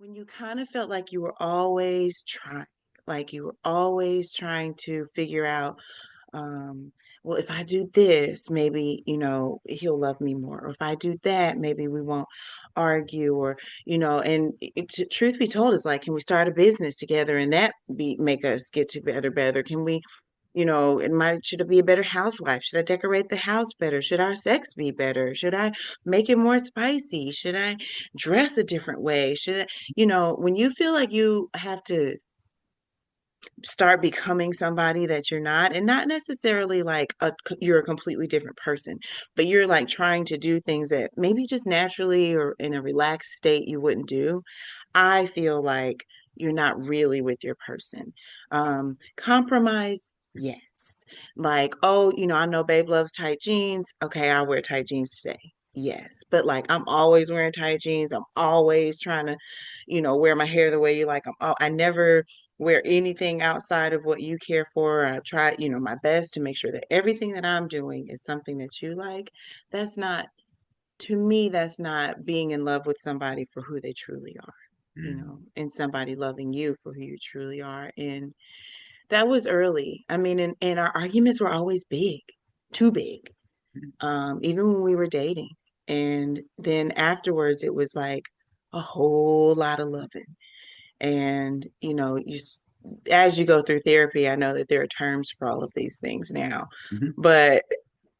When you kind of felt like you were always trying, like you were always trying to figure out, um, well, if I do this, maybe, he'll love me more. Or if I do that, maybe we won't argue. Or, and truth be told, it's like, can we start a business together and that make us get together better? Can we, should I be a better housewife? Should I decorate the house better? Should our sex be better? Should I make it more spicy? Should I dress a different way? When you feel like you have to start becoming somebody that you're not, and not necessarily like you're a completely different person, but you're like trying to do things that maybe just naturally or in a relaxed state you wouldn't do. I feel like you're not really with your person. Compromise, yes. Like, oh, I know babe loves tight jeans. Okay, I'll wear tight jeans today. Yes, but like I'm always wearing tight jeans. I'm always trying to, wear my hair the way you like. I never wear anything outside of what you care for. I try, my best to make sure that everything that I'm doing is something that you like. That's not, to me, that's not being in love with somebody for who they truly are, Mm. and somebody loving you for who you truly are. And that was early. I mean, and our arguments were always big, too big, even when we were dating. And then afterwards, it was like a whole lot of loving. And, as you go through therapy, I know that there are terms for all of these things now. Mhm. But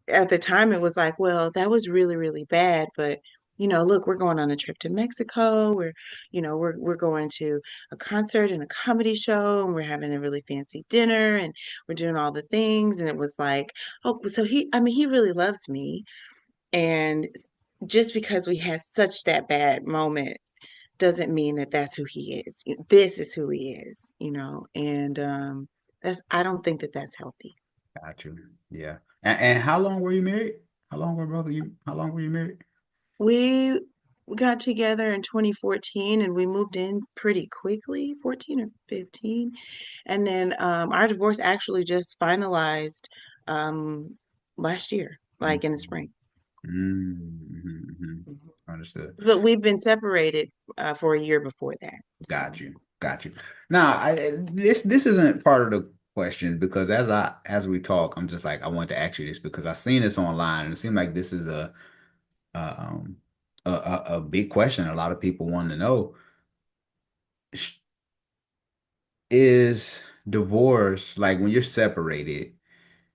at the time, it was like, well, that was really, really bad. But, look, we're going on a trip to Mexico. We're going to a concert and a comedy show, and we're having a really fancy dinner, and we're doing all the things. And it was like, oh, so I mean, he really loves me. And just because we had such that bad moment doesn't mean that that's who he is. This is who he is, and I don't think that that's healthy. Got you. Yeah. And how long were you married? How long were you married? We we got together in 2014 and we moved in pretty quickly, 14 or 15. And then our divorce actually just finalized um last year, like in the Mhm. spring. Mhm. Mhm. Understood. But we've been separated for a year before that. So, Got you. Got you. Now, this isn't part of the question because as we talk, I'm just like I want to ask you this because I've seen this online and it seems like this is a a big question. A lot of people want to know sh- is divorce like when you're separated?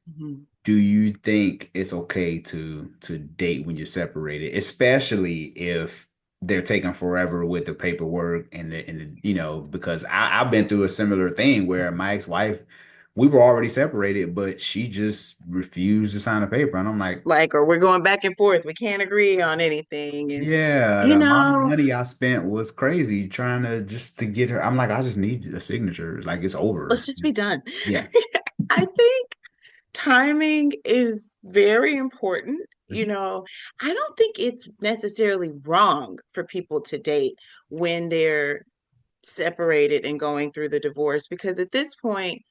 mhm. Do you think it's okay to date when you're separated, especially if they're taking forever with the paperwork and because I've been through a similar thing where my ex-wife, we were already separated, but she just refused to sign a paper. And I'm like, Like, or we're going back and forth. We can't agree on anything. And, yeah, the you amount of know, money I spent was crazy trying to just to get her. I'm like, I just need a signature. Like it's let's over. just be done. Yeah. I think timing is very important. I don't think it's necessarily wrong for people to date when they're separated and going through the divorce, because at this point,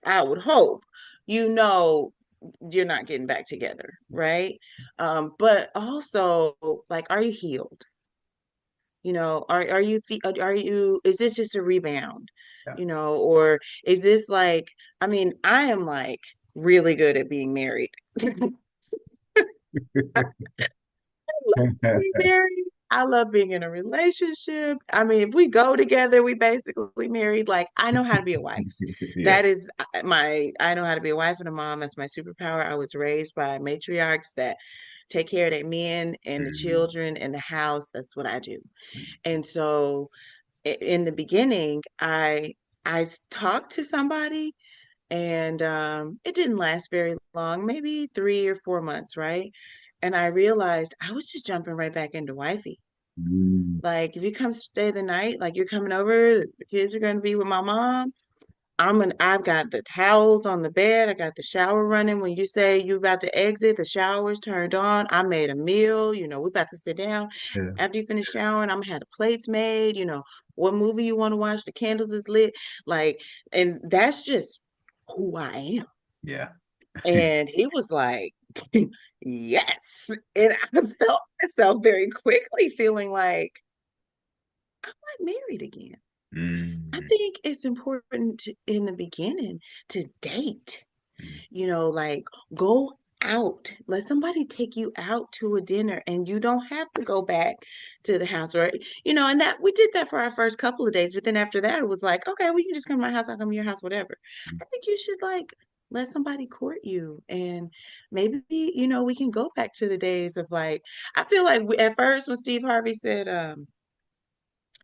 I would hope, you know, you're not getting back together, right? But also, like, are you healed? Is this just a rebound? Yeah. Or is this like, I mean, I am like really good at being married. I love being married. I love being in a relationship. I mean, if we go together, we basically married. Like, I know how to be a wife. Yeah. That is I know how to be a wife and a mom. That's my superpower. I was raised by matriarchs that take care of their men and the Mhm. children and the house. That's what I do. And so in the beginning, I talked to somebody, and it didn't last very long, maybe 3 or 4 months, right? And I realized I was just jumping right back into wifey. Mm. Like, if you come stay the night, like you're coming over, the kids are going to be with my mom. I've got the towels on the bed. I got the shower running. When you say you about to exit, the shower's turned on. I made a meal. We're about to sit down. Yeah. After you finish showering, I'm gonna have the plates made. What movie you want to watch, the candles is lit. Like, and that's just who I am. Yeah. And he was like, yes. And I felt myself very quickly feeling like, I'm not married again. I Mm, think it's important in the beginning to date, mm, like go out, let somebody take you out to a dinner, and you don't have to go back to the house, or and that we did that for our first couple of days, but then after that it was like, okay, we can just come to my house, I'll come to your house, whatever. mm. I think you should like let somebody court you, and maybe we can go back to the days of like, I feel like at first when Steve Harvey said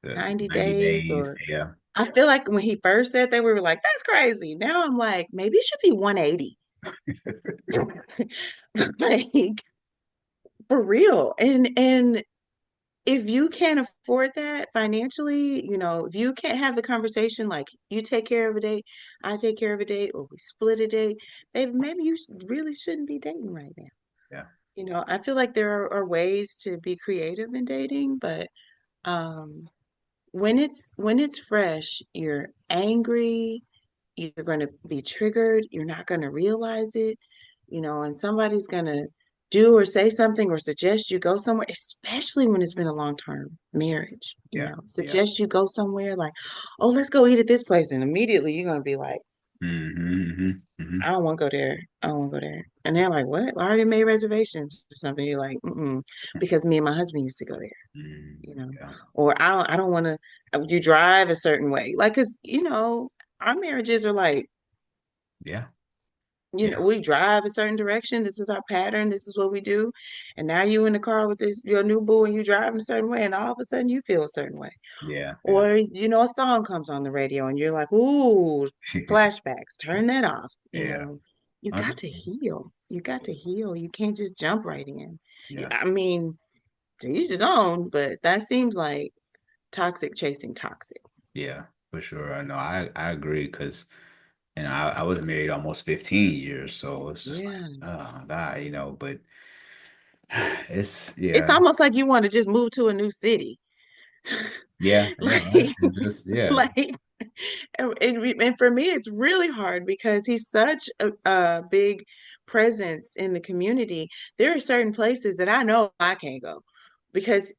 The 90 90 days, days. or Yeah. I feel like when he first said that, we were like, that's crazy. Now I'm like, maybe it should be 180. Like for real. And if you can't afford that financially, if you can't have the conversation like you take care of a date, I take care of a date, or we split a date, maybe you really shouldn't be dating right now. Yeah. I feel like there are ways to be creative in dating, but um when it's fresh, you're angry, you're going to be triggered, you're not going to realize it, and somebody's going to do or say something or suggest you go somewhere, especially when it's been a long-term marriage, Yeah. Yeah. suggest you go somewhere like, oh, let's go eat at this place. And immediately you're going to be like, Hmm. Hmm. I don't want to go there. I don't want to go there. And they're like, what? I already made reservations or something. You're like, mm-mm, because me and my husband used to go there, you Mm, know, yeah. or I don't want to, you drive a certain way. Like, cause, our marriages are like, Yeah. Yeah. we drive a certain direction. This is our pattern. This is what we do. And now you in the car with your new boo, and you drive in a certain way, and all of a sudden you feel a certain way. Yeah. Yeah. Or, a song comes on the radio and you're like, ooh, flashbacks, turn that off. Yeah. You got to Understood. heal. You got to heal. You can't just jump right in. Yeah. I mean, to each his own, but that seems like toxic chasing toxic. Yeah. For sure. I know. I agree because I was married almost 15 years, so it's just like, Yeah. that, but it's It's yeah. almost like you want to just move to a new city. Yeah. Yeah. Right. Like, And just yeah. like, and for me, it's really hard because he's such a big presence in the community. There are certain places that I know I can't go because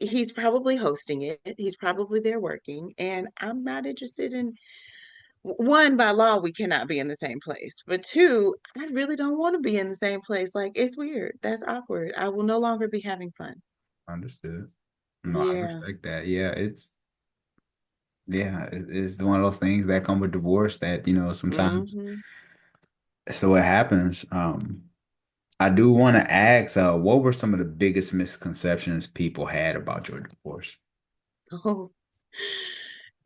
he's probably hosting it. He's probably there working, and I'm not interested in, one, by law, we cannot be in the same place. But two, I really don't want to be in the same place. Like, it's weird. That's awkward. I will no longer be having fun. Understood. No, I Yeah. respect that. It's one of those things that come with divorce that, sometimes. Hmm. So it happens. I do want to ask, what were some of the biggest misconceptions people had about your divorce? Oh,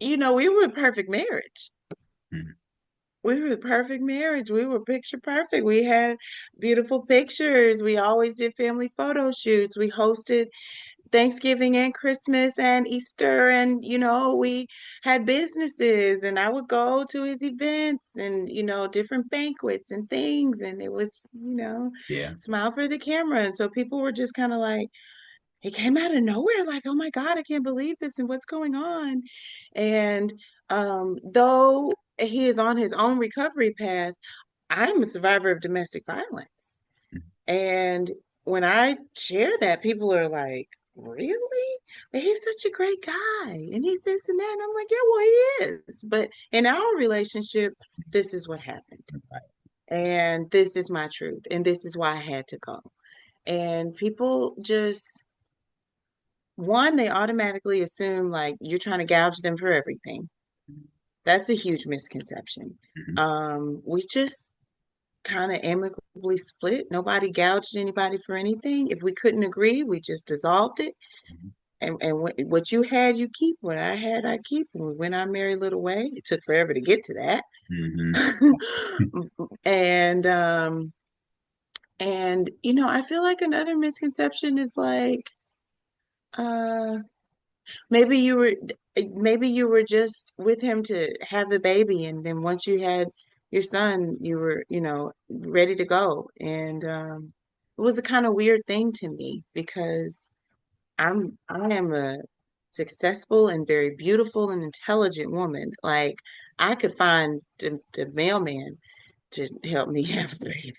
we were a perfect marriage. Mm, We were the perfect marriage. We were picture perfect. We had beautiful pictures. We always did family photo shoots. We hosted Thanksgiving and Christmas and Easter. And, we had businesses, and I would go to his events and, different banquets and things. And it was, yeah. smile for the camera. And so people were just kind of like, he came out of nowhere, like, oh my God, I can't believe this and what's going on. And though he is on his own recovery path, I'm a survivor of domestic violence. Mm, And when I share that, people are like, really? But he's such a great guy. And he's this and that. And I'm like, yeah, well, he is. But in our relationship, this is what happened. And this is my truth. And this is why I had to go. And people just, one, they automatically assume like you're trying to gouge them for everything. That's a huge misconception. mhm, We just kind of amicably split. Nobody gouged anybody for anything. If we couldn't agree, we just dissolved it. mhm, And what you had, you keep. What I had, I keep. And we went our merry little way. It took forever to get to that. mhm. And I feel like another misconception is like, uh maybe you were maybe you were just with him to have the baby, and then once you had your son, you were, ready to go. And it was a kind of weird thing to me because I am a successful and very beautiful and intelligent woman. Like, I could find the mailman to help me have a baby.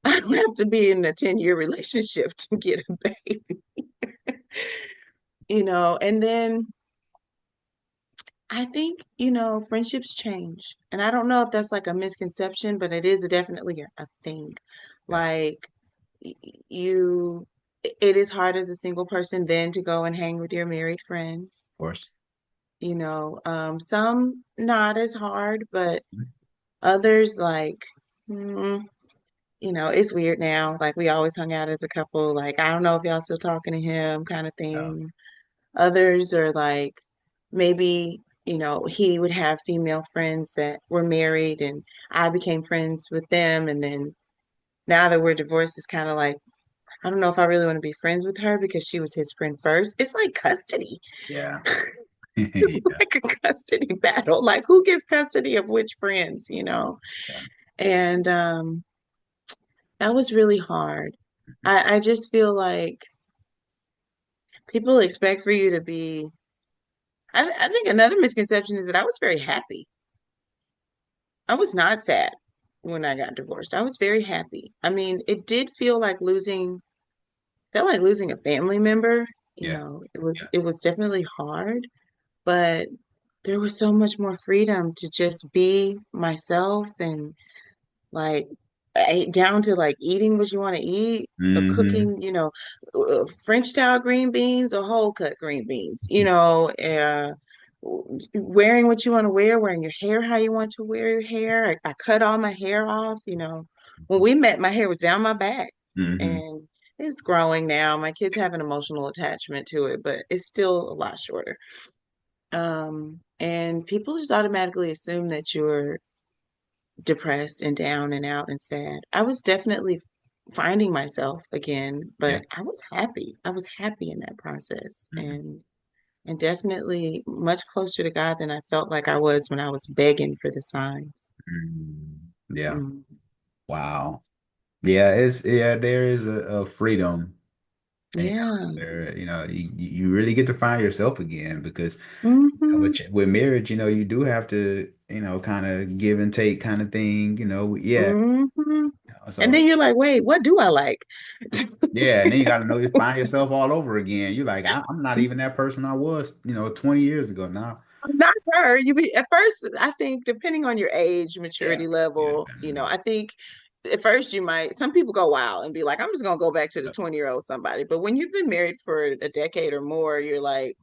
I don't have to be in a 10-year relationship to get a baby, and then I think, you know, friendships change. And I don't know if that's like a misconception, but it is definitely a thing. Yeah, of Like y- you, it is hard as a single person then to go and hang with your married friends. course. You know, some not as hard, but others like, mm, you know, it's weird now. Like we always hung out as a couple. Like I don't know if y'all still talking to him, kind of Yeah. thing. Others are like maybe, you know, he would have female friends that were married and I became friends with them. And then now that we're divorced, it's kind of like, I don't know if I really want to be friends with her because she was his friend first. It's like custody. Yeah. It's Yeah. like a custody battle. Like who gets custody of which friends, you know? Yeah. And that was really hard. I just feel like people expect for you to be, I think another misconception is that I was very happy. I was not sad when I got divorced. I was very happy. I mean, it did felt like losing a family member. You Yeah. know, Yeah. it was definitely hard, but there was so much more freedom to just be myself and like down to like eating what you want to eat, Hmm. cooking, you know, French style green beans or whole cut green beans, you know, wearing what you want to wear, wearing your hair how you want to wear your hair. I cut all my hair off, you know. When we met, my hair was down my back Hmm. and it's growing now. My kids have an emotional attachment to it, but it's still a lot shorter. And people just automatically assume that you're depressed and down and out and sad. I was definitely finding myself again, Yeah. but I was happy. I was happy in that process Mhm. and definitely much closer to God than I felt like I was when I was begging for the signs. Yeah. Mm. Wow. Yeah, there is a freedom, you Yeah. there, you really get to find yourself again because Hmm. with marriage, you do have to, kind of give and take kind of thing, yeah. Hmm. And So then you're like, wait, what do I like? yeah, and then you got to know you find yourself all over again. You're like, I'm not even that person I was, 20 years ago now. Not her. You be at first, I think, depending on your age, Yeah. maturity Yeah. level, you know, I think at first you might, some people go wild and be like, I'm just gonna go back to the 20-year-old somebody. But when you've been married for a decade or more, you're like,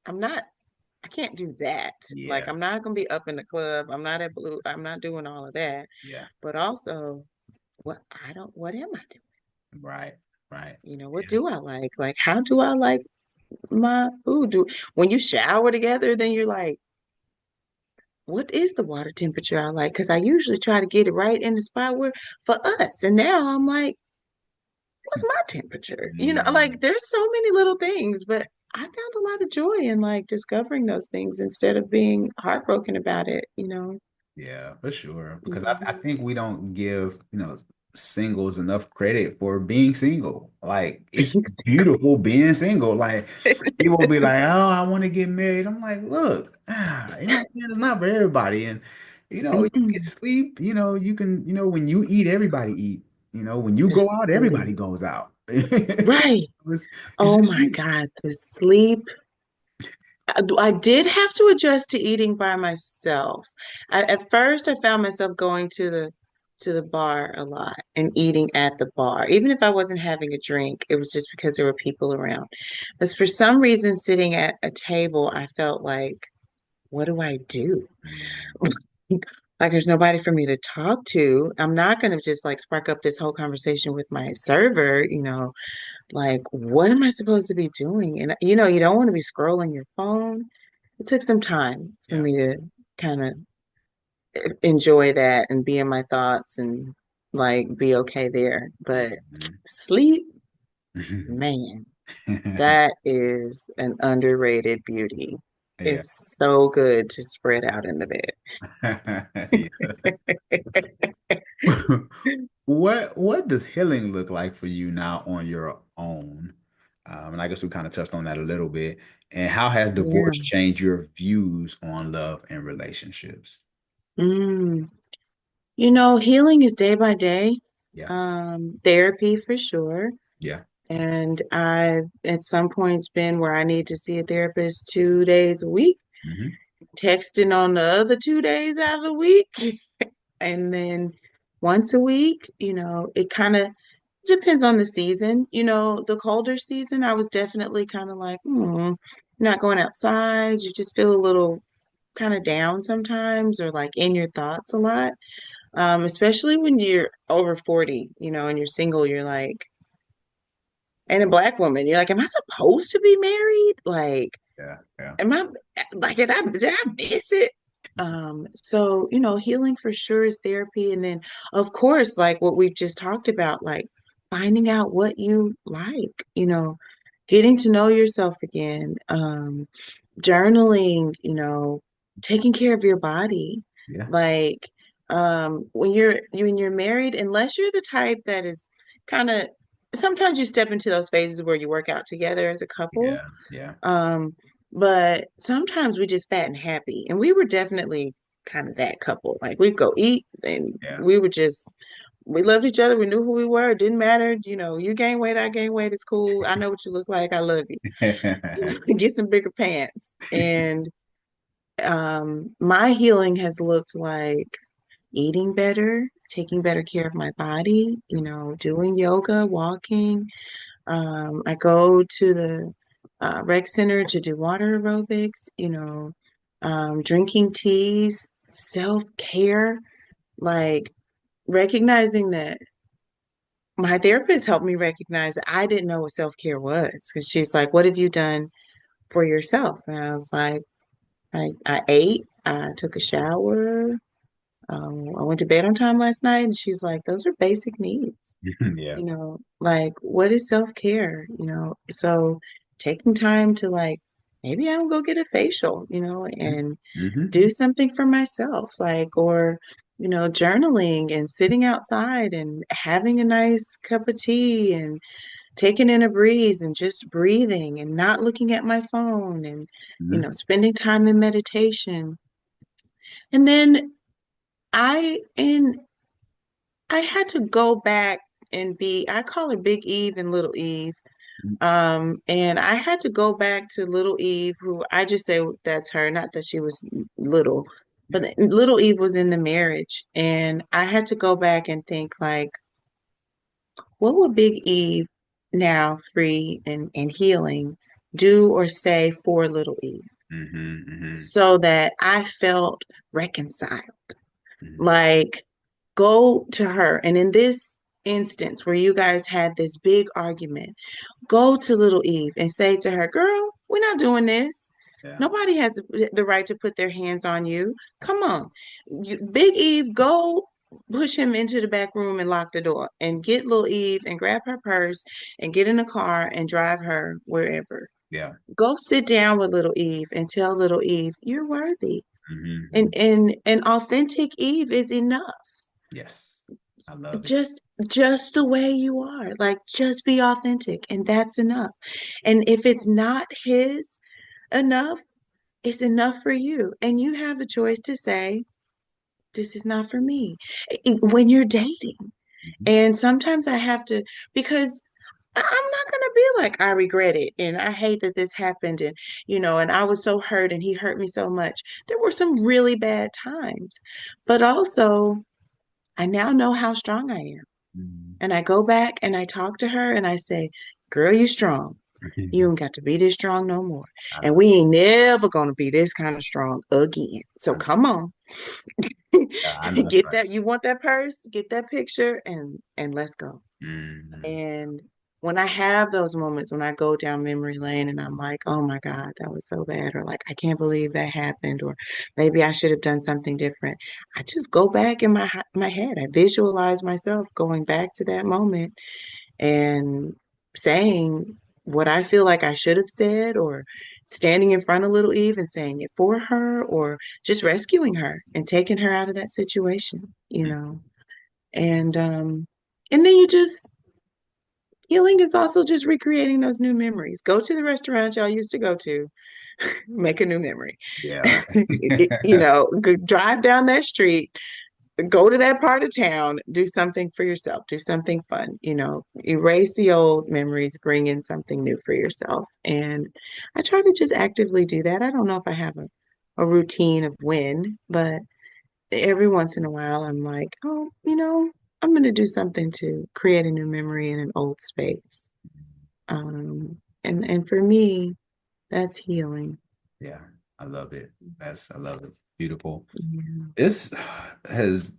I'm not, I can't do that. Like, Yeah. I'm not gonna be up in the club. I'm not at Blue, I'm not doing all of that. Yeah. But also, what am I doing? Right. Right. You know, what Yeah. do I like? Like, how do I like my food? When you shower together, then you're like, what is the water temperature I like? Because I usually try to get it right in the spot where for us. And now I'm like, what's my temperature? You know, like Mm, there's so many little things, but I found a lot of joy in like discovering those things instead of being heartbroken about it, you know? yeah, for sure. Because I Mhm. think we don't give, singles enough credit for being single. Like it's beautiful being single. Like people will be like, "Oh, I want to get married." I'm like, "Look, man, it's not for everybody." And you get Mm-mm. sleep. You can, when you eat, everybody eat. When you The go out, everybody sleep. goes out. Right. It's Oh just my you. God, the sleep. I did have to adjust to eating by myself. At first, I found myself going to the bar a lot and eating at the bar, even if I wasn't having a drink. It was just because there were people around. But for some reason, sitting at a table, I felt like, what do I do? Mm, Like there's nobody for me to talk to. I'm not going to just like spark up this whole conversation with my server, you know, like what am I supposed to be doing? And you know, you don't want to be scrolling your phone. It took some time for yeah. me to kind of enjoy that and be in my thoughts and like be okay there. But sleep, Mhm. man, that is an underrated beauty. Yeah. It's so good to spread out in the bed. Yeah. What does healing look like for you now on your own? And I guess we kind of touched on that a little bit. And how has Yeah. divorce changed your views on love and relationships? Mm. You know, healing is day by day. Yeah. Therapy for sure. Yeah. And I've at some points been where I need to see a therapist 2 days a week. Hmm. texting on the other 2 days out of the week. And then once a week, it kind of depends on the season. The colder season, I was definitely kind of like, not going outside. You just feel a little kind of down sometimes or like in your thoughts a lot. Especially when you're over 40, and you're single, you're like, and a black woman, you're like, am I supposed to be married? Like, Yeah, yeah, am I like did I miss it? So, healing for sure is therapy. And then of course, like what we've just talked about, like finding out what you like, getting to know yourself again, journaling, taking care of your body. yeah, Like, when you're married, unless you're the type that is kind of sometimes you step into those phases where you work out together as a couple. yeah, yeah, um, but sometimes we just fat and happy. And we were definitely kind of that couple. Like we'd go eat and yeah. we loved each other. We knew who we were. It didn't matter. You gain weight, I gain weight. It's cool. I know what you look like. I love you. Get some bigger pants. And my healing has looked like eating better, taking better care of my body, doing yoga, walking. I go to the rec center to do water aerobics, drinking teas, self-care, like recognizing that my therapist helped me recognize that I didn't know what self-care was because she's like, what have you done for yourself? And I was like, I ate, I took a shower, I went to bed on time last night, and she's like, those are basic needs. Yeah. Like what is self-care, so taking time to like maybe I'll go get a facial, and Mm-hmm. do something for myself, like, or journaling and sitting outside and having a nice cup of tea and taking in a breeze and just breathing and not looking at my phone and Hmm. spending time in meditation. And then I had to go back and I call her Big Eve and Little Eve. And I had to go back to Little Eve, who I just say that's her, not that she was little, but Yeah. Little Eve was in the marriage. And I had to go back and think like, what would Big Eve now free and healing do or say for Little Eve Hmm. Hmm. so that I felt reconciled? Hmm. Like, go to her. And in this instance where you guys had this big argument, go to Little Eve and say to her, girl, we're not doing this. Yeah. Nobody has the right to put their hands on you. Come on. Big Eve, go push him into the back room and lock the door and get Little Eve and grab her purse and get in a car and drive her wherever. Yeah. Go sit down with Little Eve and tell Little Eve, you're worthy. And Hmm. and and authentic Eve is enough. Yes. I love it. Just the way you are, like just be authentic and that's enough. And if it's not his enough, it's enough for you, and you have a choice to say this is not for me when you're dating. Mhm. And sometimes I have to, because I'm not going to be like, I regret it and I hate that this happened, and and I was so hurt and he hurt me so much. There were some really bad times, but also I now know how strong I am. Mhm. And I go back and I talk to her and I say, girl, you strong. You ain't got to be this strong no more. I And love we ain't never gonna be this kind of strong again. So it. come on. I know that's Get right. that. You want that purse? Get that picture and let's go. Hmm. And when I have those moments when I go down memory lane and I'm like, oh my God, that was so bad, or like I can't believe that happened, or maybe I should have done something different. I just go back in my head. I visualize myself going back to that moment and saying what I feel like I should have said, or standing in front of little Eve and saying it for her, or just rescuing her and taking her out of that situation. And then you just healing is also just recreating those new memories. Go to the restaurant y'all used to go to, make a new memory. Yeah. Drive down that street, go to that part of town, do something for yourself, do something fun, erase the old memories, bring in something new for yourself. And I try to just actively do that. I don't know if I have a a routine of when, but every once in a while I'm like, oh, I'm going to do something to create a new memory in an old space. And for me, that's healing. Yeah, I love it. I love it. Beautiful. Yeah. This has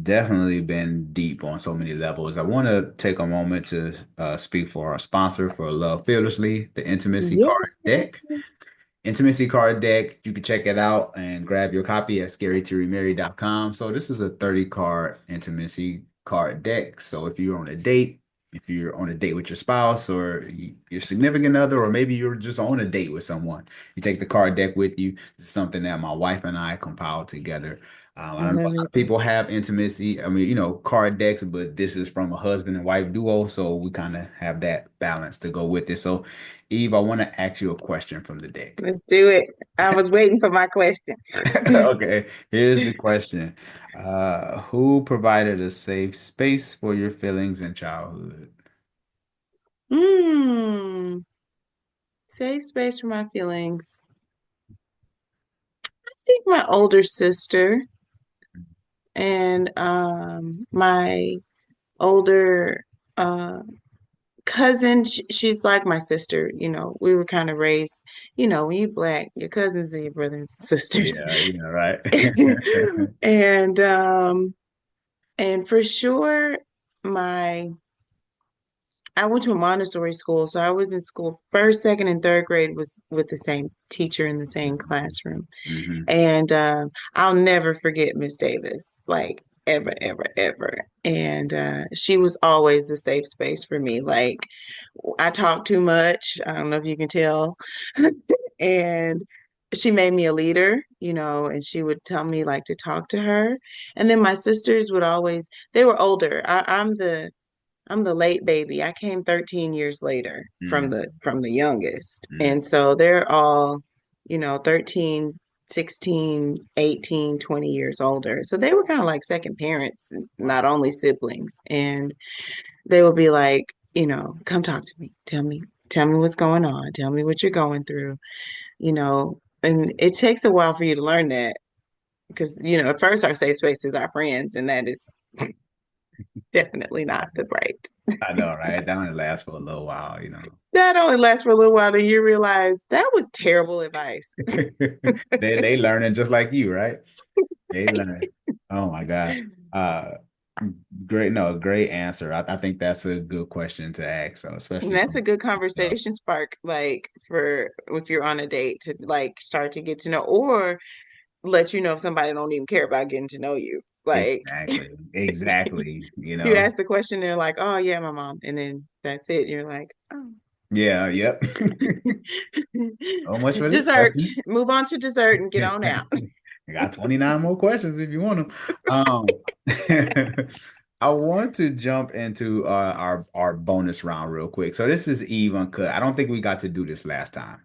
definitely been deep on so many levels. I want to take a moment to speak for our sponsor for Love Fearlessly, the Intimacy Yeah. Card Deck. Intimacy card deck. You can check it out and grab your copy at scarytoremarry.com. So this is a 30 card intimacy card deck. So if you're on a date, if you're on a date with your spouse or your significant other, or maybe you're just on a date with someone, you take the card deck with you. It's something that my wife and I compiled together. I I don't know, a love lot it. of people have intimacy, I mean, card decks, but this is from a husband and wife duo. So we kind of have that balance to go with it. So Eve, I want to ask you a question from the deck. Let's do it. I was waiting for my question. Okay, here's the question. Who provided a safe space for your feelings in childhood? Hmm. Safe space for my feelings. I think my older sister and my older uh cousin, she's like my sister, we were kind of raised, when you black, your cousins are your brothers and sisters. Yeah, right. And and for sure my I went to a Montessori school, so I was in school first, second, and third grade was with the same teacher in the same classroom. Hmm. And I'll never forget Miss Davis, like ever, ever, ever. And she was always the safe space for me. Like I talk too much. I don't know if you can tell. And she made me a leader, and she would tell me like to talk to her. And then my sisters would always, they were older. I'm the late baby. I came 13 years later from Hmm. the youngest. Hmm. And so they're all, 13, 16, 18, 20 years older. So they were kind of like second parents, not Wow. only siblings. And they would be like, come talk to me. Tell me what's going on. Tell me what you're going through, And it takes a while for you to learn that because, at first our safe space is our friends, and that is definitely not the right. I know, right? That only lasts for a little while, That only lasts for a little while, and you realize that was terrible advice. They learning just like you, right? They Right? learn. Oh my God. Uh great, no, great answer. I think that's a good question to ask, so And especially that's a from good yourself. conversation spark, like for if you're on a date to like start to get to know, or let you know if somebody don't even care about getting to know you. Like Exactly. Exactly. you ask the question, they're like, "Oh yeah, my mom," and then that's it. You're like, "Oh." Yeah, yep. So much for this Dessert. question. Move on to dessert and get on out. I got 29 more questions if you want them. I want to jump into our bonus round real quick. So this is Eve Uncut. I don't think we got to do this last time.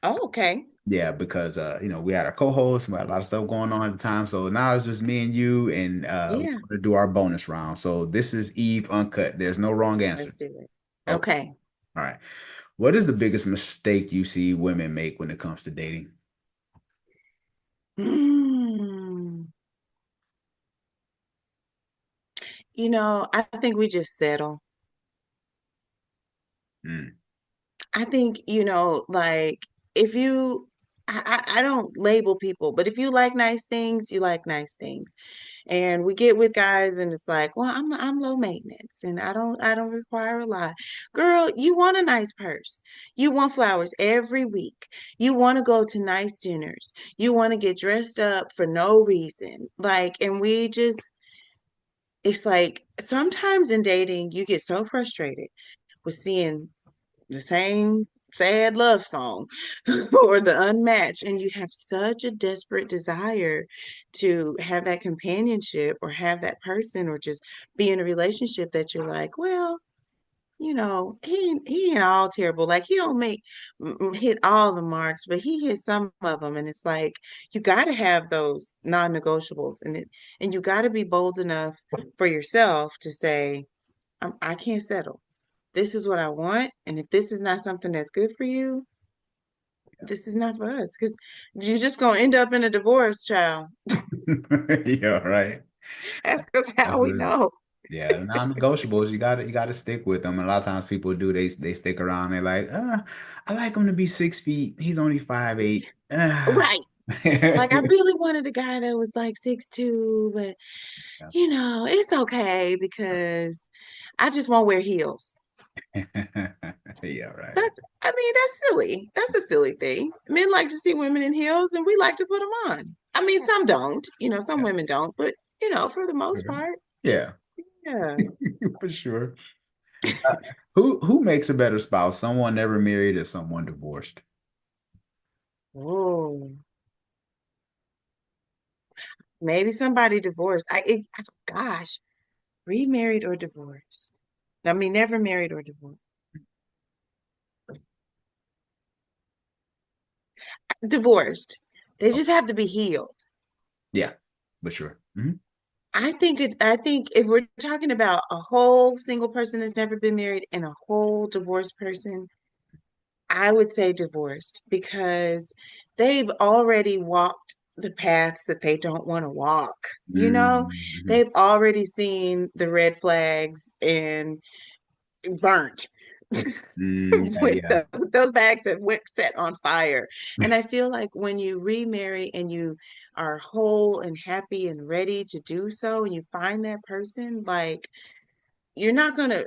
Oh, okay. Yeah, because we had our co-host, we had a lot of stuff going on at the time. So now it's just me and you, and Yeah, we're gonna do our bonus round. So this is Eve Uncut. There's no wrong answer. let's do it. Okay. Okay. All right. What is the biggest mistake you see women make when it comes to dating? Mm. I think we just settle. Mm, I think, like if you, I don't label people, but if you like nice things, you like nice things. And we get with guys and it's like, well, I'm low maintenance and I don't require a lot. Girl, you want a nice purse. You want flowers every week. You want to go to nice dinners. You want to get dressed up for no reason. Like, and we just, it's like sometimes in dating, you get so frustrated with seeing the same sad love song or the unmatched, and you have such a desperate desire to have that companionship or have that person or just be in a relationship that you're like, well, he ain't all terrible. Like he don't hit all the marks, but he hit some of them, and it's like you got to have those non-negotiables, and you got to be bold enough for yourself to say, I can't settle. This is what I want. And if this is not something that's good for you, this is not for us because you're just gonna end up in a divorce, child. Yeah, right. That's because That's how we what it is. know. Yeah, the non-negotiables, you gotta stick with them. And a lot of times people do, they stick around. They're like, I like him to be 6 feet. He's only 5'8". Right. Like I really wanted a guy that was like 6'2", but it's okay because I just won't wear heels. Yeah, right. That's silly. That's a silly thing. Men like to see women in heels and we like to put them on. I mean, some don't, some Yeah. women don't, but for the most part, Yeah, yeah. for sure. Uh, who makes a better spouse? Someone never married or someone divorced? Whoa. Maybe somebody divorced. Gosh, remarried or divorced. I mean, never married or divorced. Divorced. They Oh, just have to be healed. yeah, for sure. I think if we're talking about a whole single person that's never been married and a whole divorced person, I would say divorced because they've already walked the paths that they don't want to walk. Mm-hmm. They've already seen the red flags and burnt Yeah, with yeah, those bags that went set on fire. And I feel like when you remarry and you are whole and happy and ready to do so, and you find that person, like you're not gonna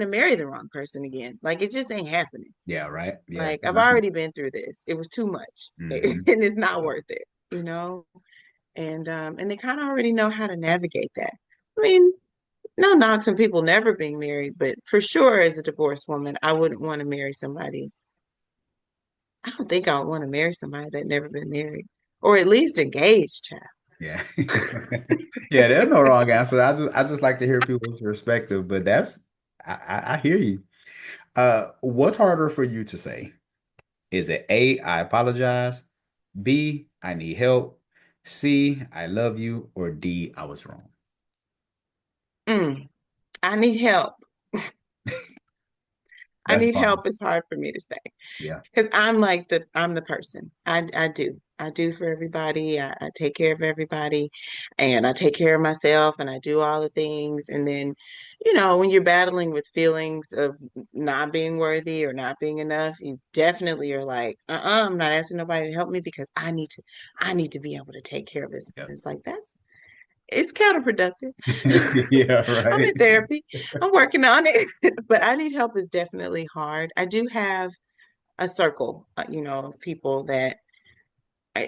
marry the wrong person again. Like it just ain't happening. yeah, right. Yeah. Like I've already been through this. It was too much. Mm-hmm. And it's not worth it. And they kind of already know how to navigate that. I mean, no knocks on people never being married, but for sure as a divorced woman, I wouldn't want to marry somebody. I don't think I would want to marry somebody that never been married. Or at least engaged, child. Yeah. Yeah, there's no wrong answer. I just like to hear people's perspective, but I hear you. What's harder for you to say? Is it A, I apologize, B, I need help, C, I love you, or D, I was wrong? Mm, I need help. I That's need fine. help is hard for me to say. Yeah. Because I'm the person. I do. I do for everybody. I take care of everybody and I take care of myself and I do all the things. And then, when you're battling with feelings of not being worthy or not being enough, you definitely are like, I'm not asking nobody to help me because I need to be able to take care of this. Yeah. And it's like it's counterproductive. Yeah, I'm right. in therapy. I'm working on it. But I need help is definitely hard. I do have a circle, of people that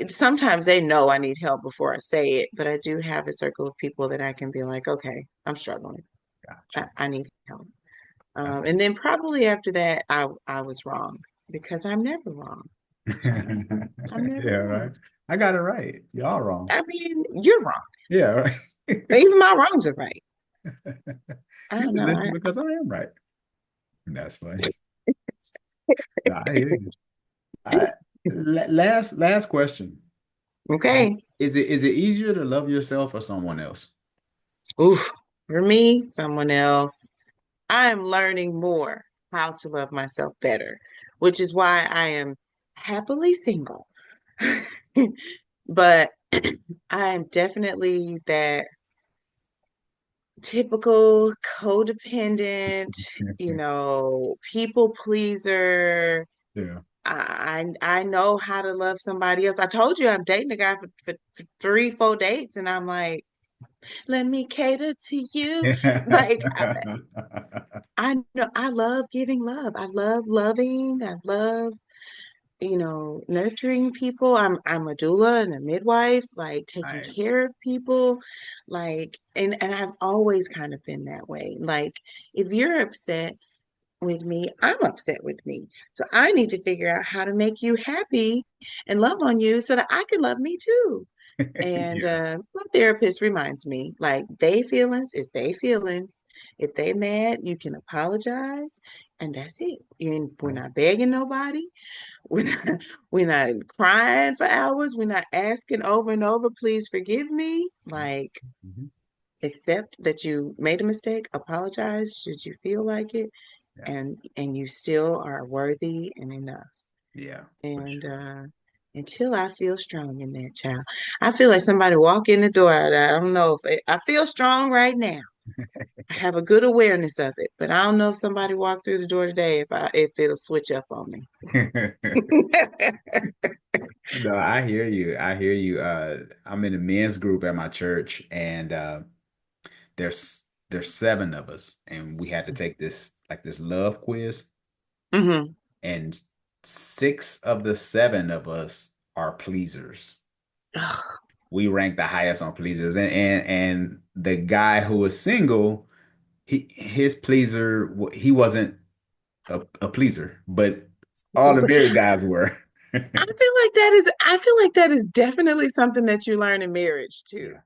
sometimes they know I need help before I say it, but I do have a circle of people that I can be like, okay, I'm struggling. Gotcha. I need help. Okay. And then probably after that, I was wrong because I'm never wrong, child. I'm never Yeah, right. wrong. I got it right. Y'all wrong. I mean, you're wrong. Yeah, right. Even my wrongs are right. I You don't can know. listen because I am right. That's funny. No, I hear you. Last question. Okay. Is it easier to love yourself or someone else? Oof. For me, someone else. I'm learning more how to love myself better, which is why I am happily single. But I am definitely that typical codependent, people pleaser. Yeah. I know how to love somebody else. I told you I'm dating a guy for 3, 4 dates, and I'm like, let me cater to you. Like I know I love giving love. I love loving. I love, nurturing people. I'm a doula and a midwife, like taking Right. care of people, like and I've always kind of been that way. Like if you're upset with me, I'm upset with me. So I need to figure out how to make you happy and love on you so that I can love me too. And Yeah. my therapist reminds me, like, they feelings is they feelings. If they mad, you can apologize, and that's it. We're Right. not begging nobody. We're not, we're not crying for hours. We're not asking over and over, please forgive me. Like, Mhm. accept that you made a mistake, apologize should you feel like it, Yeah. and you still are worthy and enough. Yeah, for And sure. until I feel strong in that child, I feel like somebody walk in the door. I don't know if I feel strong right now. I have a good awareness of it, but I don't know if somebody walked through the door today if it'll switch up on me. No, I hear you. I hear you. I'm in a men's group at my church, and there's seven of us, and we had to take this love quiz, Hmm. and six of the seven of us are pleasers. We rank the highest on pleasers, and the guy who was single, his pleaser, he wasn't a pleaser, but all the married guys were. I feel like that is definitely something that you learn in marriage too. Yeah.